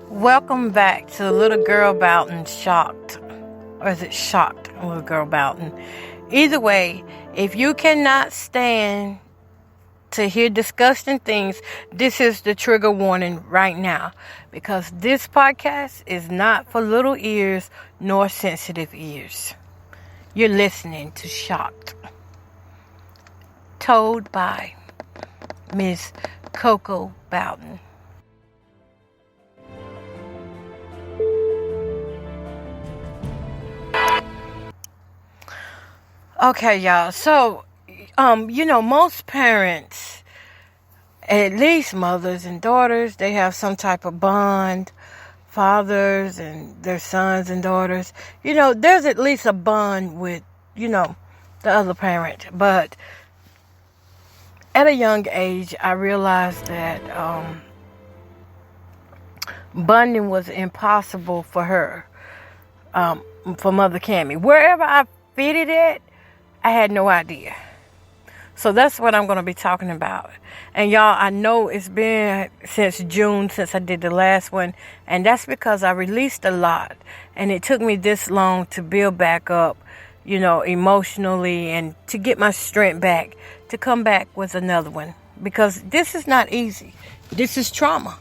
Welcome back to Little Girl Bowden Shocked. Or is it Shocked Little Girl Bowden? Either way, if you cannot stand to hear disgusting things, this is the trigger warning right now. Because this podcast is not for little ears nor sensitive ears. You're listening to Shocked. Told by Miss Coco Bowden. Okay, y'all. So, most parents, at least mothers and daughters, they have some type of bond. Fathers and their sons and daughters. There's at least a bond with, the other parent. But at a young age, I realized that bonding was impossible for her, for Mother Cammie. Wherever I fitted it, I had no idea. So that's what I'm going to be talking about. And y'all, I know it's been since June since I did the last one. And that's because I released a lot. And it took me this long to build back up, emotionally, and to get my strength back, to come back with another one. Because this is not easy. This is trauma.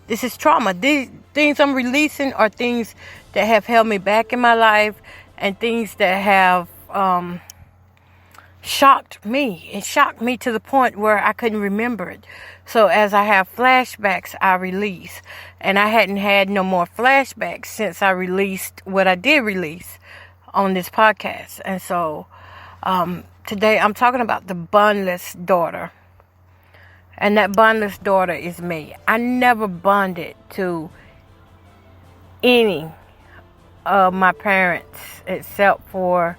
These things I'm releasing are things that have held me back in my life and things that have shocked me. It shocked me to the point where I couldn't remember it. So as I have flashbacks, I release. And I hadn't had no more flashbacks since I released what I did release on this podcast. And so today I'm talking about the bondless daughter. And that bondless daughter is me. I never bonded to any of my parents except for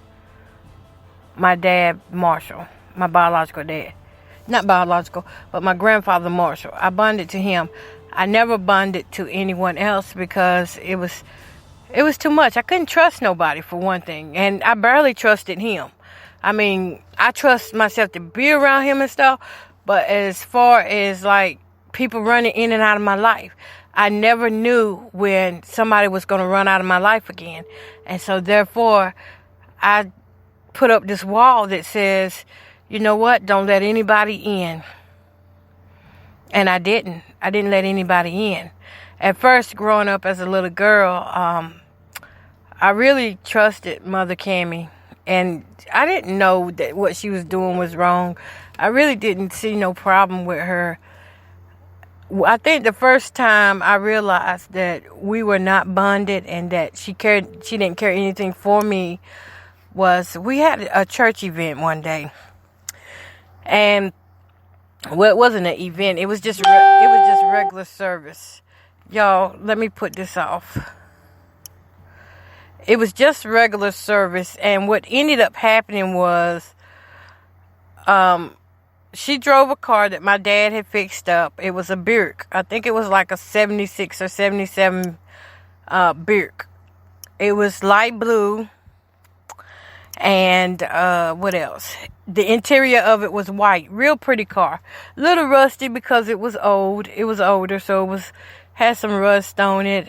my dad, Marshall, my biological dad. Not biological, but my grandfather, Marshall. I bonded to him. I never bonded to anyone else because it was too much. I couldn't trust nobody, for one thing. And I barely trusted him. I mean, I trust myself to be around him and stuff. But as far as, people running in and out of my life, I never knew when somebody was going to run out of my life again. And so, therefore, I put up this wall that says, you know what, don't let anybody in. And I didn't let anybody in. At first, growing up as a little girl, I really trusted Mother Cammie, and I didn't know that what she was doing was wrong. I really didn't see no problem with her. I think the first time I realized that we were not bonded and that she didn't care anything for me was we had a church event one day. And it wasn't an event. It was just regular service. Y'all, let me put this off. It was just regular service, and what ended up happening was she drove a car that my dad had fixed up. It was a Buick. I think it was like a 76 or 77 Buick. It was light blue. And what else? The interior of it was white. Real pretty car. Little rusty because it was old. It was older, so had some rust on it.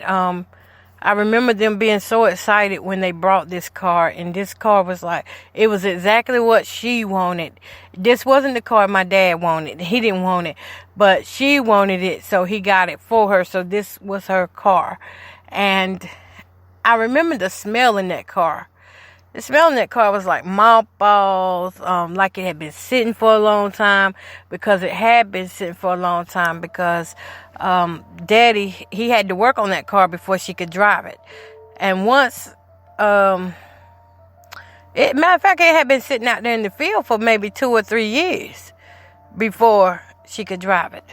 I remember them being so excited when they brought this car. And this car was it was exactly what she wanted. This wasn't the car my dad wanted. He didn't want it. But she wanted it, so he got it for her. So this was her car. And I remember the smell in that car. The smell in that car was like mothballs, like it had been sitting for a long time, because it had been sitting for a long time because Daddy, he had to work on that car before she could drive it. And once, matter of fact, it had been sitting out there in the field for maybe 2 or 3 years before she could drive it.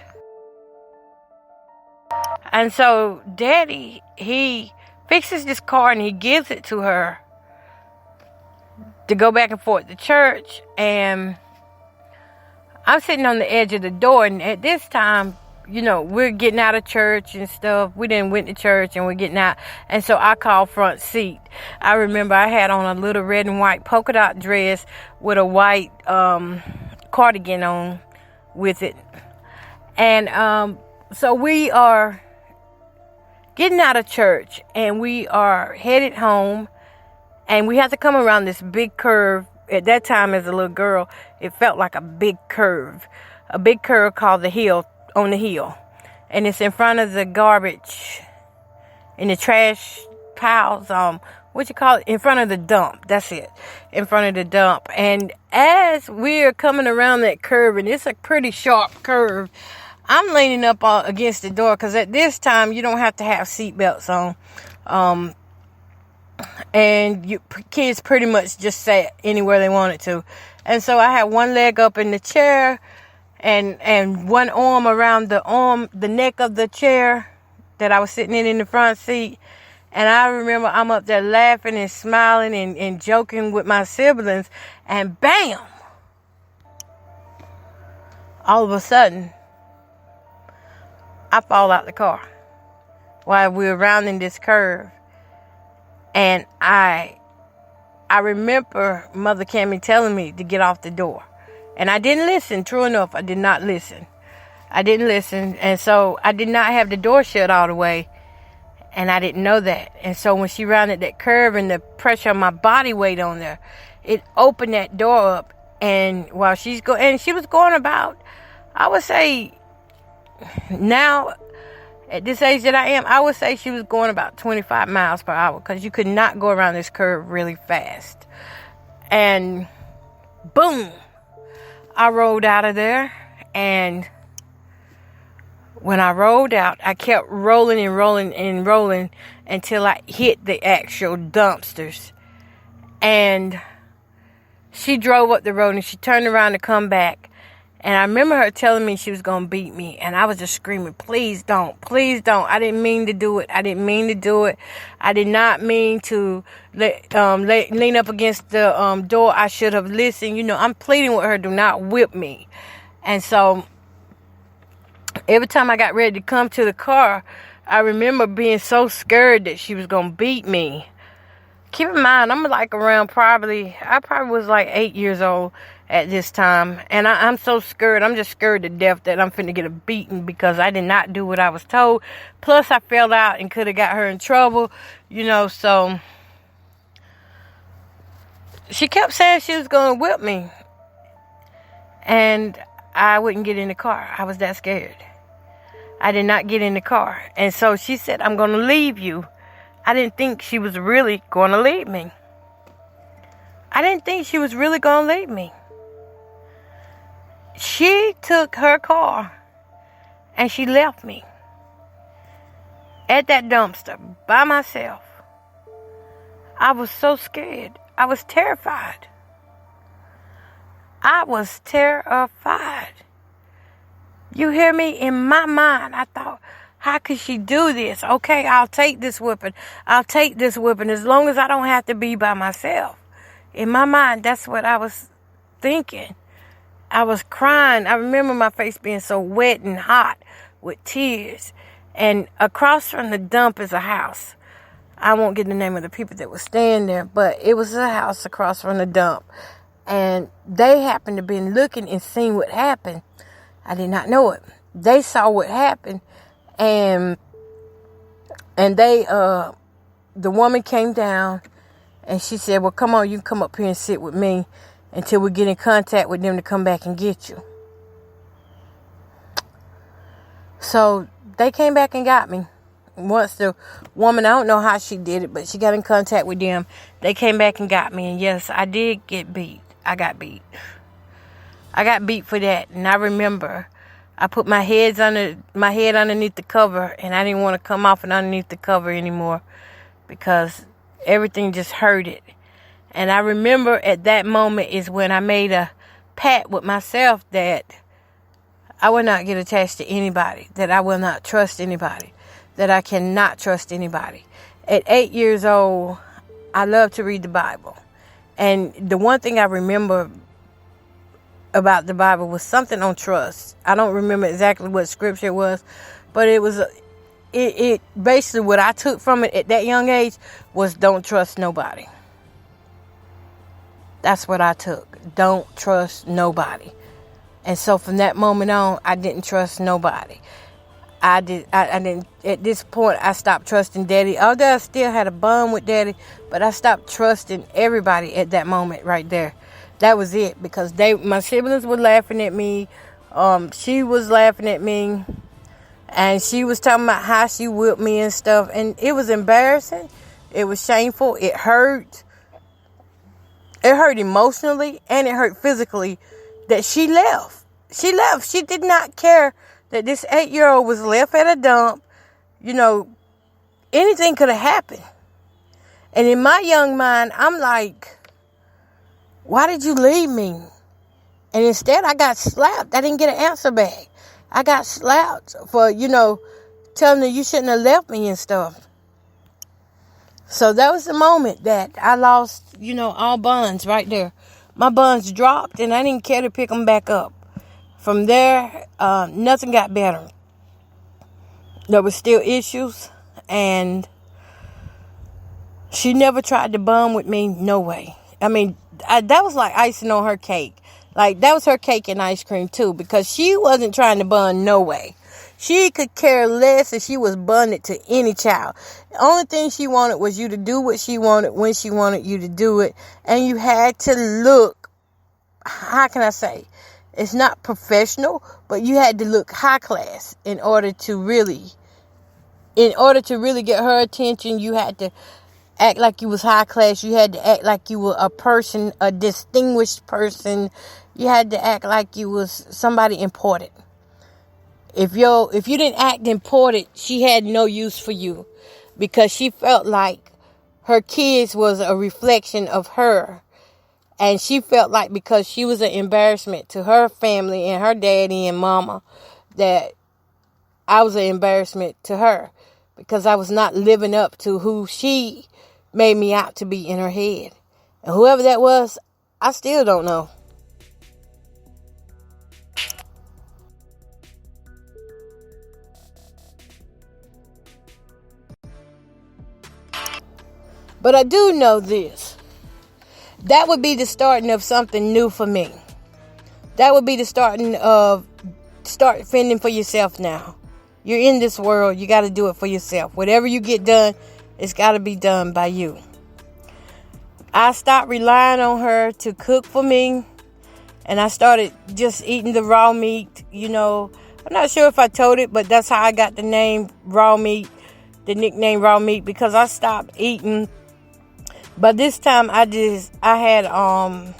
And so Daddy, he fixes this car and he gives it to her to go back and forth to church. And I'm sitting on the edge of the door, and at this time, we're getting out of church and stuff. We didn't went to church and we're getting out. And so I called front seat. I remember I had on a little red and white polka dot dress with a white cardigan on with it. And so we are getting out of church, and we are headed home, and we had to come around this big curve. At that time, as a little girl, it felt like a big curve called the hill, on the hill. And it's in front of the garbage, in the trash piles, in front of the dump. That's it. In front of the dump. And as we're coming around that curve, and it's a pretty sharp curve, I'm leaning up against the door, because at this time, you don't have to have seatbelts on. And kids pretty much just sat anywhere they wanted to. And so I had one leg up in the chair, and one arm around the neck of the chair that I was sitting in the front seat. And I remember I'm up there laughing and smiling and joking with my siblings. And bam! All of a sudden, I fall out the car while we were rounding this curve. And I remember Mother Cammie telling me to get off the door. And I didn't listen. True enough, I did not listen. I didn't listen. And so I did not have the door shut all the way. And I didn't know that. And so when she rounded that curve and the pressure of my body weight on there, it opened that door up. And while she was going about, I would say, now, at this age that I am, I would say she was going about 25 miles per hour, because you could not go around this curve really fast. And boom, I rolled out of there. And when I rolled out, I kept rolling and rolling and rolling until I hit the actual dumpsters. And she drove up the road, and she turned around to come back. And I remember her telling me she was going to beat me. And I was just screaming, please don't, please don't. I didn't mean to do it. I didn't mean to do it. I did not mean to lean up against the door. I should have listened. You know, I'm pleading with her, do not whip me. And so every time I got ready to come to the car, I remember being so scared that she was going to beat me. Keep in mind, I'm like I probably was like 8 years old at this time. And I'm so scared. I'm just scared to death that I'm finna get a beating, because I did not do what I was told. Plus, I fell out and could have got her in trouble, you know. So she kept saying she was going to whip me. And I wouldn't get in the car. I was that scared. I did not get in the car. And so she said, I'm going to leave you. I didn't think she was really going to leave me. I didn't think she was really going to leave me. She took her car and she left me at that dumpster by myself. I was so scared. I was terrified. I was terrified. You hear me? In my mind, I thought, how could she do this? Okay, I'll take this whipping. I'll take this whipping as long as I don't have to be by myself. In my mind, that's what I was thinking. I was crying. I remember my face being so wet and hot with tears. And across from the dump is a house. I won't get the name of the people that were staying there, but it was a house across from the dump. And they happened to be looking and seeing what happened. I did not know it. They saw what happened. And they, the woman came down and she said, well, come on, you can come up here and sit with me until we get in contact with them to come back and get you. So they came back and got me. Once the woman, I don't know how she did it, but she got in contact with them. They came back and got me. And yes, I did get beat. I got beat. I got beat for that. And I remember I put my head underneath the cover, and I didn't want to come off and underneath the cover anymore because everything just hurted. And I remember at that moment is when I made a pact with myself that I will not get attached to anybody, that I will not trust anybody, that I cannot trust anybody. At 8 years old, I love to read the Bible. And the one thing I remember about the Bible was something on trust. I don't remember exactly what scripture it was, but it was it basically what I took from it at that young age was don't trust nobody. That's what I took. Don't trust nobody. And so from that moment on, I didn't trust nobody. I didn't, at this point, I stopped trusting Daddy. Although I still had a bond with Daddy, but I stopped trusting everybody at that moment right there. That was it, because my siblings were laughing at me. She was laughing at me, and she was talking about how she whipped me and stuff, and it was embarrassing. It was shameful. It hurt. It hurt emotionally, and it hurt physically that she left. She left. She did not care that this 8-year-old was left at a dump. Anything could have happened. And in my young mind, I'm like, why did you leave me? And instead, I got slapped. I didn't get an answer back. I got slapped for, telling her you shouldn't have left me and stuff. So that was the moment that I lost, all bonds right there. My bonds dropped, and I didn't care to pick them back up. From there, nothing got better. There were still issues, and she never tried to bond with me. No way. I mean, that was like icing on her cake. Like, that was her cake and ice cream, too, because she wasn't trying to bond no way. She could care less if she was bonded to any child. The only thing she wanted was you to do what she wanted when she wanted you to do it. And you had to look, how can I say? It's not professional, but you had to look high class in order to really get her attention. You had to act like you was high class. You had to act like you were a person, a distinguished person. You had to act like you was somebody important. If you didn't act important, she had no use for you, because she felt like her kids was a reflection of her. And she felt like because she was an embarrassment to her family and her daddy and mama, that I was an embarrassment to her, because I was not living up to who she made me out to be in her head. And whoever that was, I still don't know. But I do know this. That would be the starting of something new for me. That would be the starting of start fending for yourself now. You're in this world. You got to do it for yourself. Whatever you get done, it's got to be done by you. I stopped relying on her to cook for me. And I started just eating the raw meat. I'm not sure if I told it, but that's how I got the name raw meat. The nickname raw meat, because I stopped eating. By this time, by this time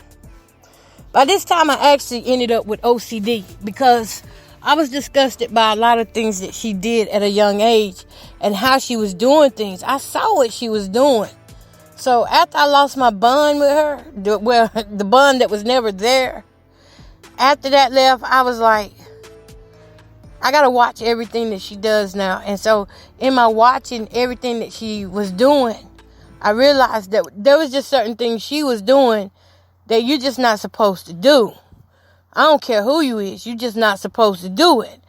I actually ended up with OCD, because I was disgusted by a lot of things that she did at a young age and how she was doing things. I saw what she was doing. So after I lost my bond with her, the bond that was never there, after that left, I was like, I got to watch everything that she does now. And so in my watching everything that she was doing, I realized that there was just certain things she was doing that you're just not supposed to do. I don't care who you is. You're just not supposed to do it.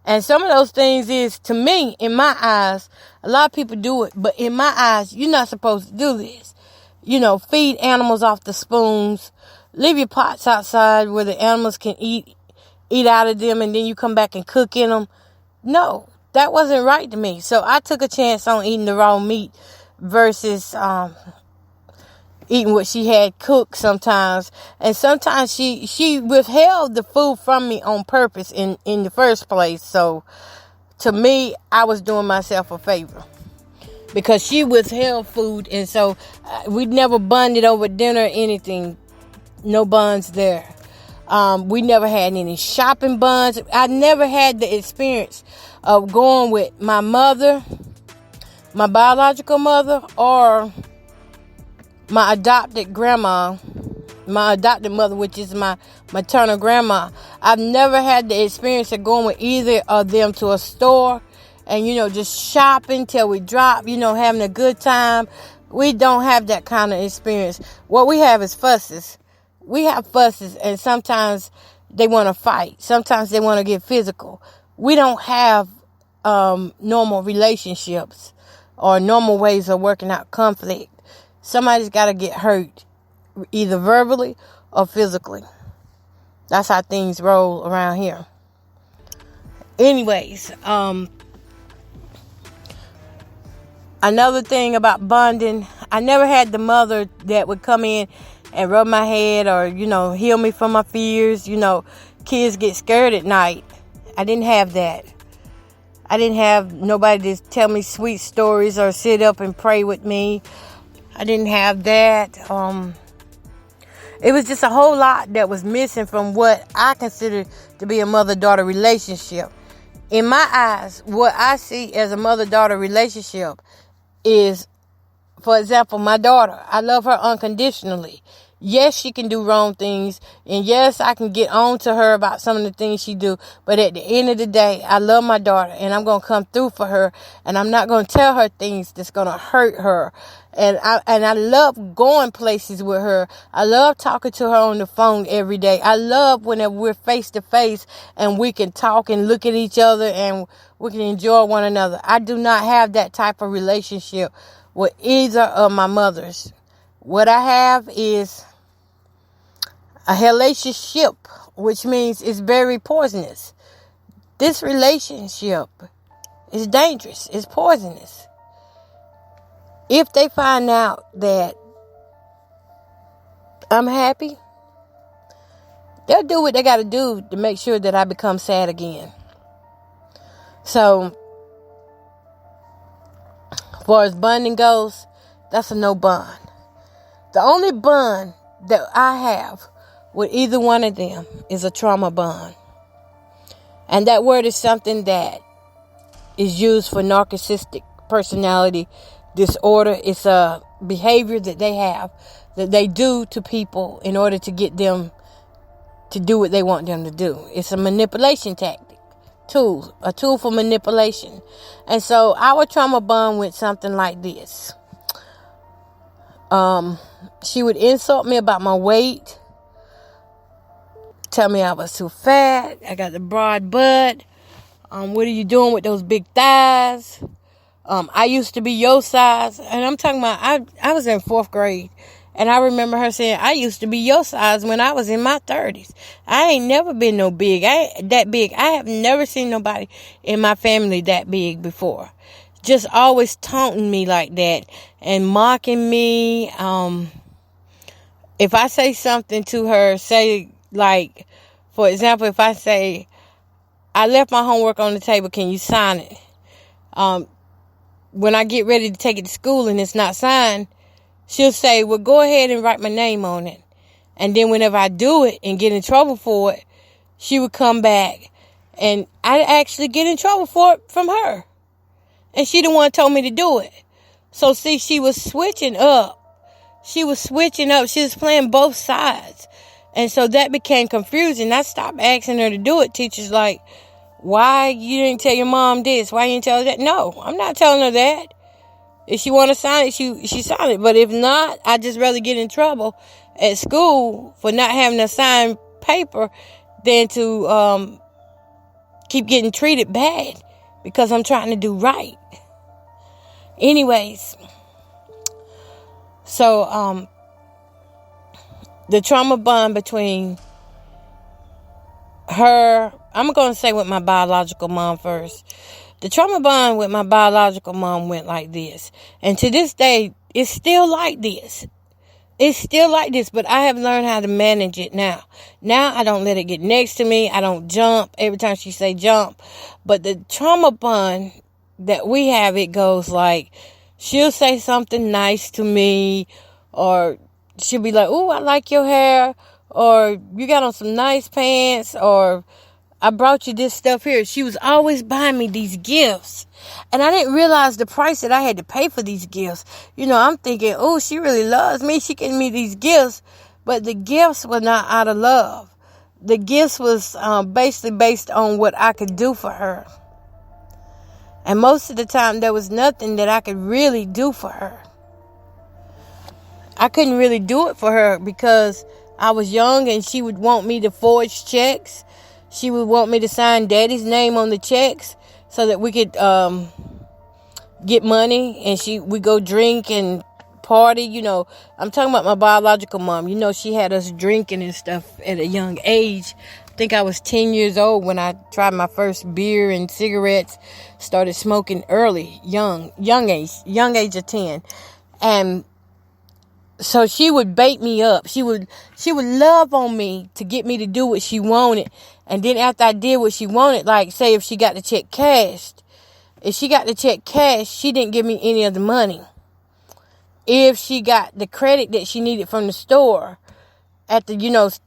And some of those things is, to me, in my eyes, a lot of people do it, but in my eyes, you're not supposed to do this. Feed animals off the spoons. Leave your pots outside where the animals can eat out of them, and then you come back and cook in them. No, that wasn't right to me. So I took a chance on eating the raw meat versus eating what she had cooked sometimes. And sometimes she withheld the food from me on purpose in the first place. So to me, I was doing myself a favor, because she withheld food. And so we never bonded over dinner or anything. No bonds there. We never had any shopping bonds. I never had the experience of going with my mother, my biological mother, or my adopted grandma, my adopted mother, which is my maternal grandma. I've never had the experience of going with either of them to a store and, just shopping till we drop, having a good time. We don't have that kind of experience. What we have is fusses. We have fusses, and sometimes they want to fight. Sometimes they want to get physical. We don't have normal relationships or normal ways of working out conflict. Somebody's got to get hurt, either verbally or physically. That's how things roll around here. Anyways, Another thing about bonding, I never had the mother that would come in and rub my head or, heal me from my fears. Kids get scared at night. I didn't have that. I didn't have nobody to tell me sweet stories or sit up and pray with me. I didn't have that. It was just a whole lot that was missing from what I consider to be a mother-daughter relationship. In my eyes, what I see as a mother-daughter relationship is, for example, my daughter. I love her unconditionally. Yes, she can do wrong things. And yes, I can get on to her about some of the things she do. But at the end of the day, I love my daughter. And I'm going to come through for her. And I'm not going to tell her things that's going to hurt her. And I love going places with her. I love talking to her on the phone every day. I love whenever we're face to face and we can talk and look at each other and we can enjoy one another. I do not have that type of relationship with either of my mothers. What I have is a relationship, which means it's very poisonous. This relationship is dangerous. It's poisonous. If they find out that I'm happy, they'll do what they got to do to make sure that I become sad again. So, as far as bonding goes, that's a no bond. The only bond that I have with either one of them is a trauma bond. And that word is something that is used for narcissistic personality disorder. It's a behavior that they have, that they do to people in order to get them to do what they want them to do. It's a manipulation tactic, a tool for manipulation. And so our trauma bond went something like this. She would insult me about my weight, tell me I was too fat, I got the broad butt, what are you doing with those big thighs? I used to be your size, and I'm talking about, I was in 4th grade, and I remember her saying, I used to be your size when I was in my 30s. I ain't never been that big. I have never seen nobody in my family that big before. Just always taunting me like that, and mocking me. If I say something to her, say, like, for example, if I say, I left my homework on the table, can you sign it? When I get ready to take it to school and it's not signed, she'll say, well, go ahead and write my name on it. And then whenever I do it and get in trouble for it, she would come back and I'd actually get in trouble for it from her. And she the one told me to do it. So see, she was switching up. She was playing both sides. And so that became confusing. I stopped asking her to do it. Teachers like, why you didn't tell your mom this? Why you didn't tell her that? No, I'm not telling her that. If she want to sign it, she sign it. But if not, I just rather get in trouble at school for not having a signed paper than to keep getting treated bad because I'm trying to do right. Anyways, so the trauma bond between her, I'm going to say with my biological mom first. The trauma bond with my biological mom went like this. And to this day, it's still like this. It's still like this, but I have learned how to manage it now. Now I don't let it get next to me. I don't jump every time she say jump. But the trauma bond that we have, it goes like, she'll say something nice to me, or she'll be like, "Ooh, I like your hair," or "You got on some nice pants," or "I brought you this stuff here." She was always buying me these gifts. And I didn't realize the price that I had to pay for these gifts. I'm thinking, oh, she really loves me. She gave me these gifts. But the gifts were not out of love. The gifts was basically based on what I could do for her. And most of the time, there was nothing that I could really do for her. I couldn't really do it for her because I was young and she would want me to forge checks. She would want me to sign daddy's name on the checks so that we could get money, and we go drink and party. I'm talking about my biological mom. She had us drinking and stuff at a young age. think I was 10 years old when I tried my first beer and cigarettes. Started smoking early, young age of 10. And so she would bait me up. She would love on me to get me to do what she wanted. And then after I did what she wanted, like say if she got the check cashed, she didn't give me any of the money. If she got the credit that she needed from the store, after,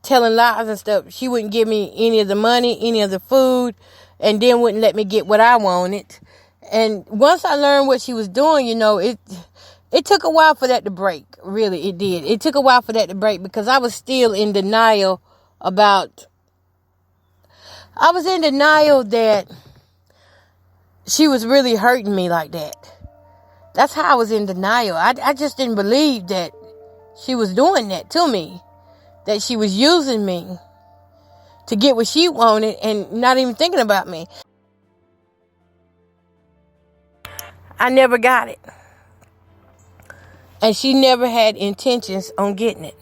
telling lies and stuff, she wouldn't give me any of the money, any of the food, and then wouldn't let me get what I wanted. And once I learned what she was doing, it took a while for that to break. Really, it did. It took a while for that to break because I was still in denial that she was really hurting me like that. That's how I was in denial. I just didn't believe that she was doing that to me. That she was using me to get what she wanted and not even thinking about me. I never got it. And she never had intentions on getting it.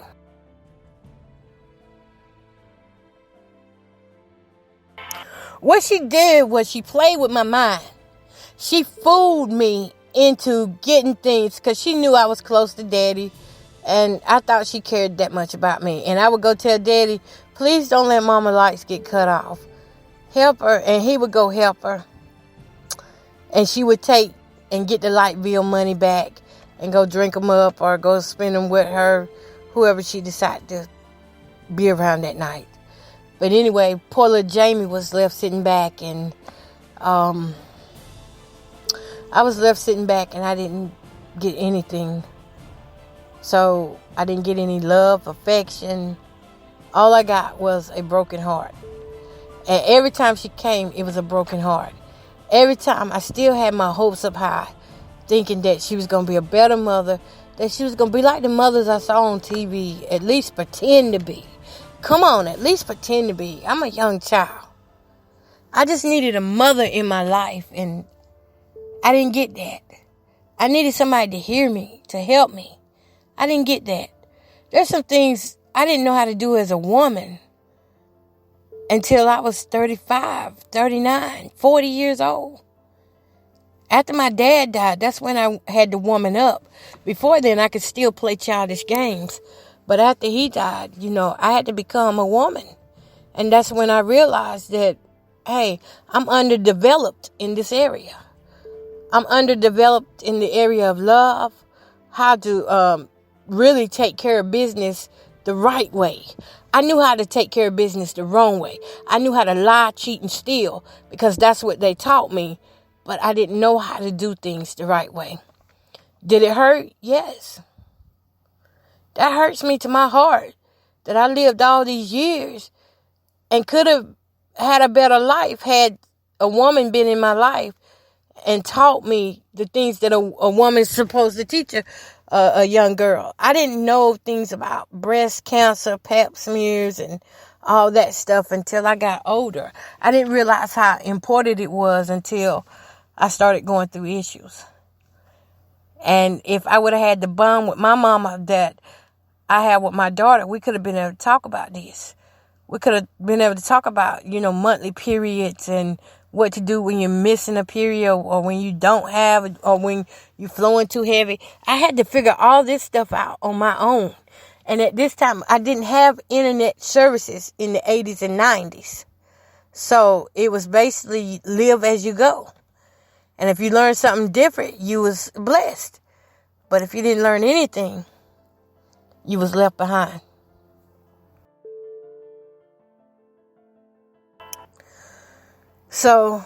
What she did was she played with my mind. She fooled me into getting things because she knew I was close to Daddy. And I thought she cared that much about me. And I would go tell Daddy, please don't let Mama lights get cut off. Help her. And he would go help her. And she would take and get the light bill money back and go drink them up or go spend them with her, whoever she decided to be around that night. But anyway, poor little Jamie was left sitting back. And I was left sitting back and I didn't get anything. So I didn't get any love, affection. All I got was a broken heart. And every time she came, it was a broken heart. Every time I still had my hopes up high, thinking that she was going to be a better mother, that she was going to be like the mothers I saw on TV, at least pretend to be. Come on, at least pretend to be. I'm a young child. I just needed a mother in my life, and I didn't get that. I needed somebody to hear me, to help me. I didn't get that. There's some things I didn't know how to do as a woman until I was 35, 39, 40 years old. After my dad died, that's when I had to woman up. Before then, I could still play childish games. But after he died, I had to become a woman. And that's when I realized that, hey, I'm underdeveloped in this area. I'm underdeveloped in the area of love, how to really take care of business the right way. I knew how to take care of business the wrong way. I knew how to lie, cheat, and steal because that's what they taught me. But I didn't know how to do things the right way. Did it hurt? Yes. That hurts me to my heart that I lived all these years and could have had a better life had a woman been in my life and taught me the things that a woman's supposed to teach a young girl. I didn't know things about breast cancer, pap smears, and all that stuff until I got older. I didn't realize how important it was until I started going through issues. And if I would have had the bond with my mama that I had with my daughter, we could have been able to talk about this. We could have been able to talk about, monthly periods and what to do when you're missing a period or when you don't have or when you're flowing too heavy. I had to figure all this stuff out on my own. And at this time, I didn't have internet services in the 80s and 90s. So it was basically live as you go. And if you learned something different, you was blessed. But if you didn't learn anything, you was left behind. So,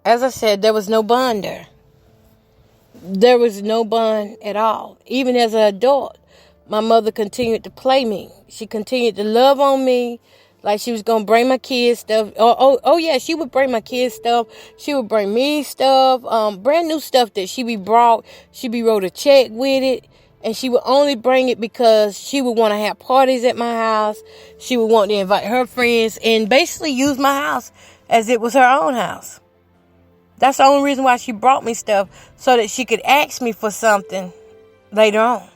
as I said, there was no bond there. There was no bond at all. Even as an adult, my mother continued to play me. She continued to love on me like she was going to bring my kids stuff. Oh yeah, she would bring my kids stuff. She would bring me stuff, brand new stuff that she be brought. She be wrote a check with it. And she would only bring it because she would want to have parties at my house. She would want to invite her friends and basically use my house as it was her own house. That's the only reason why she brought me stuff, so that she could ask me for something later on.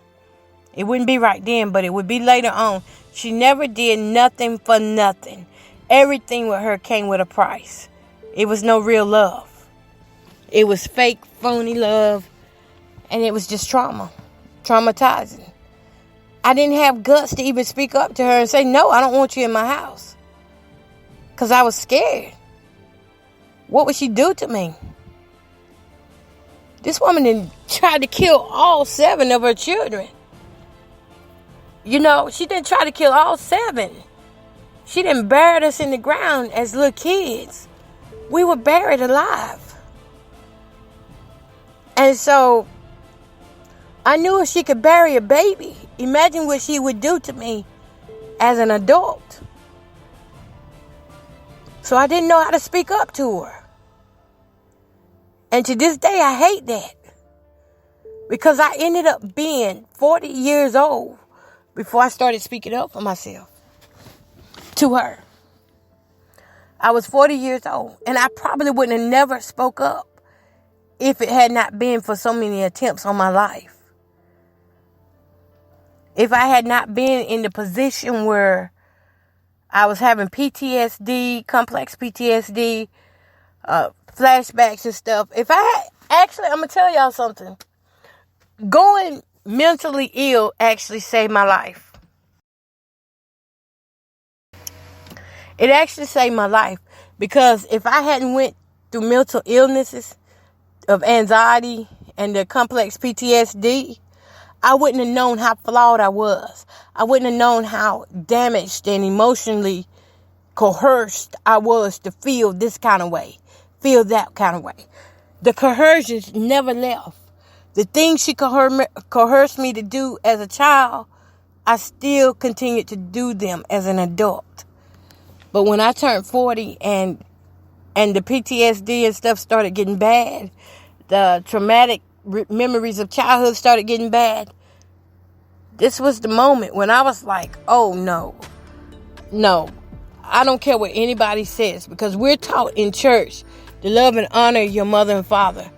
It wouldn't be right then, but it would be later on. She never did nothing for nothing. Everything with her came with a price. It was no real love. It was fake, phony love. And it was just traumatizing. I didn't have guts to even speak up to her and say, no, I don't want you in my house. Because I was scared. What would she do to me? This woman tried to kill all 7 of her children. She didn't try to kill all 7. She didn't bury us in the ground as little kids. We were buried alive. And so I knew if she could bury a baby, imagine what she would do to me as an adult. So I didn't know how to speak up to her. And to this day, I hate that. Because I ended up being 40 years old before I started speaking up for myself to her. I was 40 years old, and I probably wouldn't have never spoke up if it had not been for so many attempts on my life. If I had not been in the position where I was having PTSD, complex PTSD, flashbacks and stuff. I'm going to tell y'all something. Going mentally ill actually saved my life. It actually saved my life because if I hadn't went through mental illnesses of anxiety and the complex PTSD, I wouldn't have known how flawed I was. I wouldn't have known how damaged and emotionally coerced I was to feel this kind of way, feel that kind of way. The coercions never left. The things she coerced me to do as a child, I still continued to do them as an adult. But when I turned 40 and the PTSD and stuff started getting bad, the traumatic memories of childhood started getting bad, this was the moment when I was like, oh no, I don't care what anybody says, because we're taught in church to love and honor your mother and father,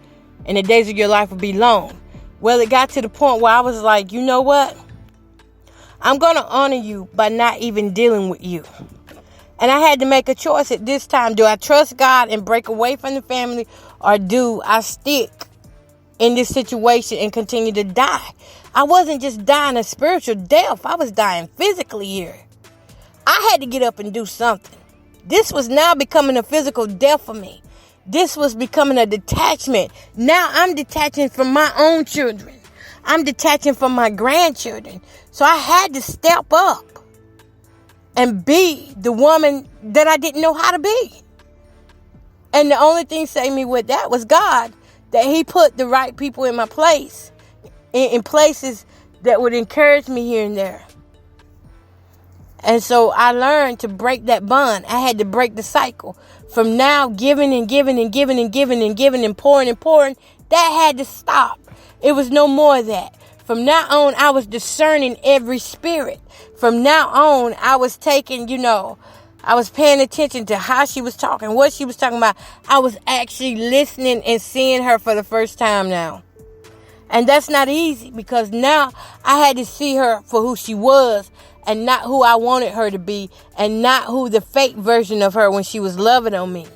and the days of your life will be long. Well, it got to the point where I was like, you know what? I'm going to honor you by not even dealing with you. And I had to make a choice at this time. Do I trust God and break away from the family, or do I stick in this situation and continue to die? I wasn't just dying a spiritual death. I was dying physically here. I had to get up and do something. This was now becoming a physical death for me. This was becoming a detachment. Now I'm detaching from my own children. I'm detaching from my grandchildren. So I had to step up and be the woman that I didn't know how to be. And the only thing saved me with that was God, that He put the right people in my place, in places that would encourage me here and there. And so I learned to break that bond. I had to break the cycle. From now, giving and giving and giving and giving and giving and pouring, that had to stop. It was no more of that. From now on, I was discerning every spirit. From now on, I was taking, I was paying attention to how she was talking, what she was talking about. I was actually listening and seeing her for the first time now. And that's not easy, because now I had to see her for who she was and not who I wanted her to be, and not who the fake version of her when she was loving on me.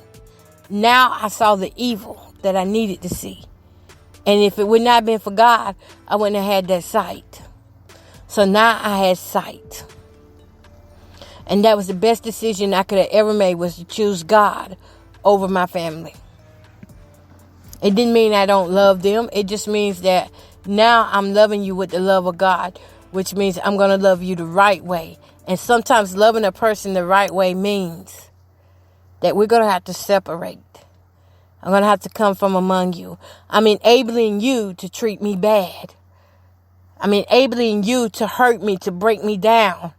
Now I saw the evil that I needed to see. And if it would not have been for God, I wouldn't have had that sight. So now I had sight. And that was the best decision I could have ever made, was to choose God over my family. It didn't mean I don't love them. It just means that now I'm loving you with the love of God, which means I'm going to love you the right way. And sometimes loving a person the right way means that we're going to have to separate. I'm going to have to come from among you. I'm enabling you to treat me bad. I'm enabling you to hurt me, to break me down,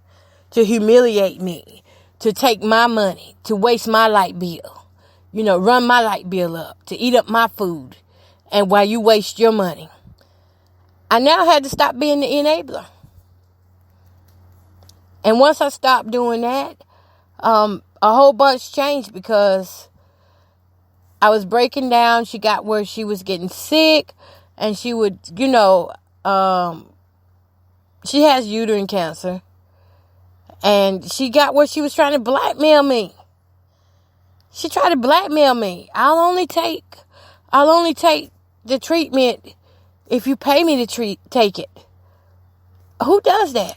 to humiliate me, to take my money, to waste my light bill, run my light bill up, to eat up my food, and while you waste your money. I now had to stop being the enabler. And once I stopped doing that, a whole bunch changed, because I was breaking down. She got where she was getting sick, and she would, she has uterine cancer, and she got where she was trying to blackmail me. She tried to blackmail me. I'll only take the treatment if you pay me to take it. Who does that?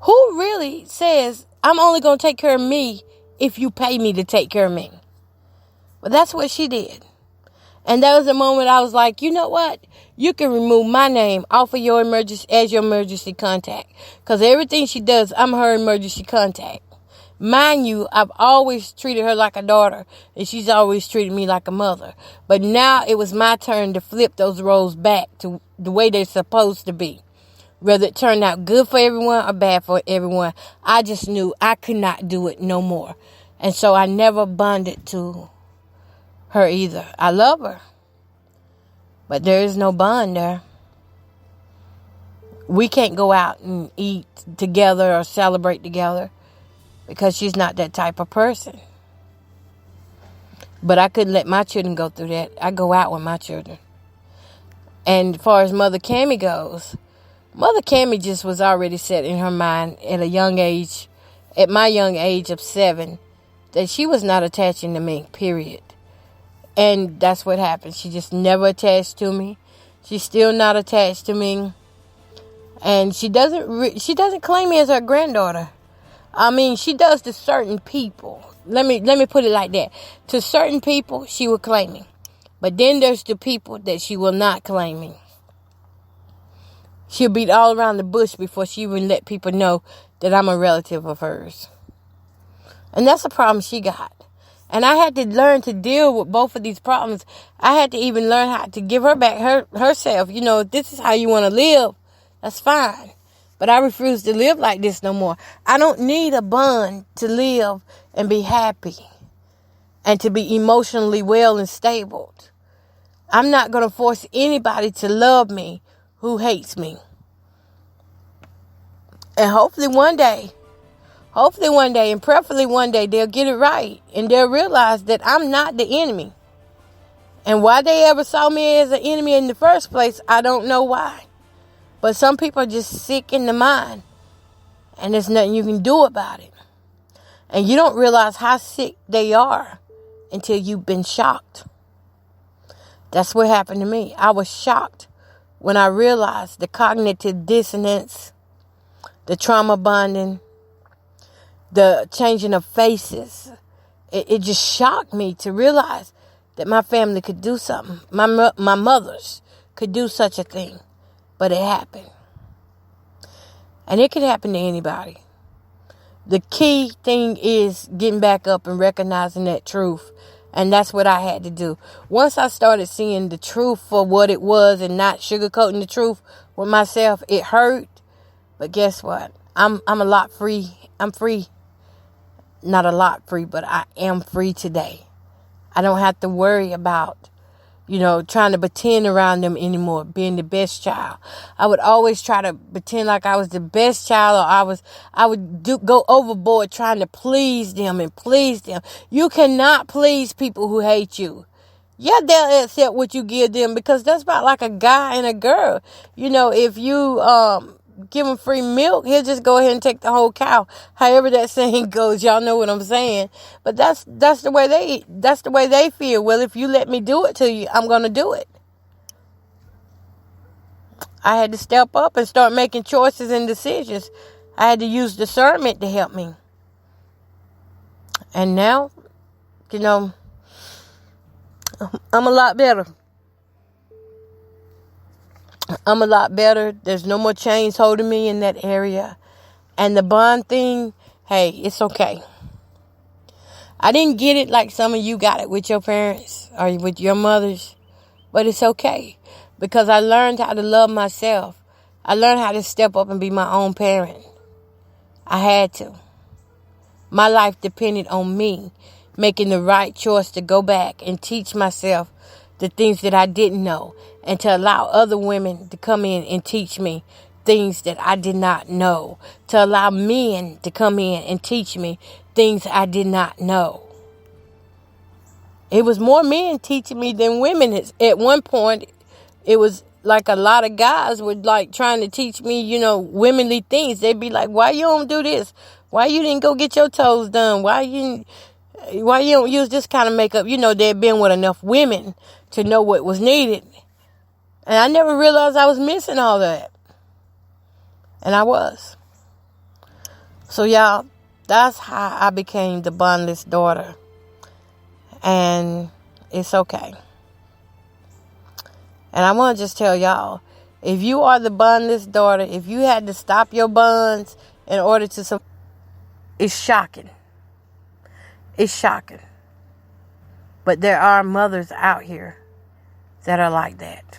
Who really says, I'm only going to take care of me if you pay me to take care of me? But that's what she did. And that was the moment I was like, you know what? You can remove my name off of your emergency contact. Because everything she does, I'm her emergency contact. Mind you, I've always treated her like a daughter. And she's always treated me like a mother. But now it was my turn to flip those roles back to the way they're supposed to be. Whether it turned out good for everyone or bad for everyone, I just knew I could not do it no more. And so I never bonded to her either. I love her, but there is no bond there. We can't go out and eat together or celebrate together because she's not that type of person. But I couldn't let my children go through that. I go out with my children. And as far as Mother Cammie goes, Mother Cammie just was already set in her mind at a young age, at my young age of 7, that she was not attaching to me, period. And that's what happened. She just never attached to me. She's still not attached to me. And she doesn't claim me as her granddaughter. I mean, she does to certain people. Let me put it like that. To certain people, she will claim me. But then there's the people that she will not claim me. She'll beat all around the bush before she even let people know that I'm a relative of hers. And that's a problem she got. And I had to learn to deal with both of these problems. I had to even learn how to give her back herself. You know, if this is how you want to live, that's fine. But I refuse to live like this no more. I don't need a bond to live and be happy and to be emotionally well and stable. I'm not going to force anybody to love me who hates me. And hopefully one day, and preferably one day, they'll get it right. And they'll realize that I'm not the enemy. And why they ever saw me as an enemy in the first place, I don't know why. But some people are just sick in the mind. And there's nothing you can do about it. And you don't realize how sick they are until you've been shocked. That's what happened to me. I was shocked when I realized the cognitive dissonance, the trauma bonding, the changing of faces. It just shocked me to realize that my family could do something. My mothers could do such a thing. But it happened. And it could happen to anybody. The key thing is getting back up and recognizing that truth. And that's what I had to do. Once I started seeing the truth for what it was and not sugarcoating the truth with myself, it hurt. But guess what? I'm a lot free. I'm free. Not a lot free, but I am free today. I don't have to worry about, trying to pretend around them anymore, being the best child. I would always try to pretend like I was the best child, or I would go overboard trying to please them. You cannot please people who hate you. Yeah, they'll accept what you give them because that's about like a guy and a girl. If you give him free milk, he'll just go ahead and take the whole cow. However that saying goes, y'all know what I'm saying. But that's the way they feel. Well, if you let me do it to you, I'm gonna do it. I had to step up and start making choices and decisions. I had to use discernment to help me. And now, I'm a lot better. I'm a lot better. There's no more chains holding me in that area. And the bond thing, hey, it's okay. I didn't get it like some of you got it with your parents or with your mothers. But it's okay. Because I learned how to love myself. I learned how to step up and be my own parent. I had to. My life depended on me making the right choice to go back and teach myself the things that I didn't know, and to allow other women to come in and teach me things that I did not know, to allow men to come in and teach me things I did not know. It was more men teaching me than women. At one point, it was like a lot of guys were like trying to teach me, womanly things. They'd be like, why you don't do this? Why you didn't go get your toes done? Why you don't use this kind of makeup? You know, they'd been with enough women to know what was needed. And I never realized I was missing all that. And I was. So y'all, that's how I became the Bondless daughter. And it's okay. And I want to just tell y'all, if you are the Bondless daughter, if you had to stop your buns in order to... It's shocking. It's shocking. But there are mothers out here that are like that.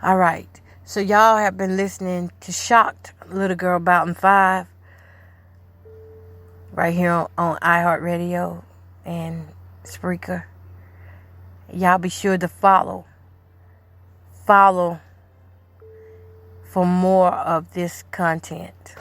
All right. So y'all have been listening to Shocked Little Girl Bowden 5 right here on iHeartRadio and Spreaker. Y'all be sure to follow for more of this content.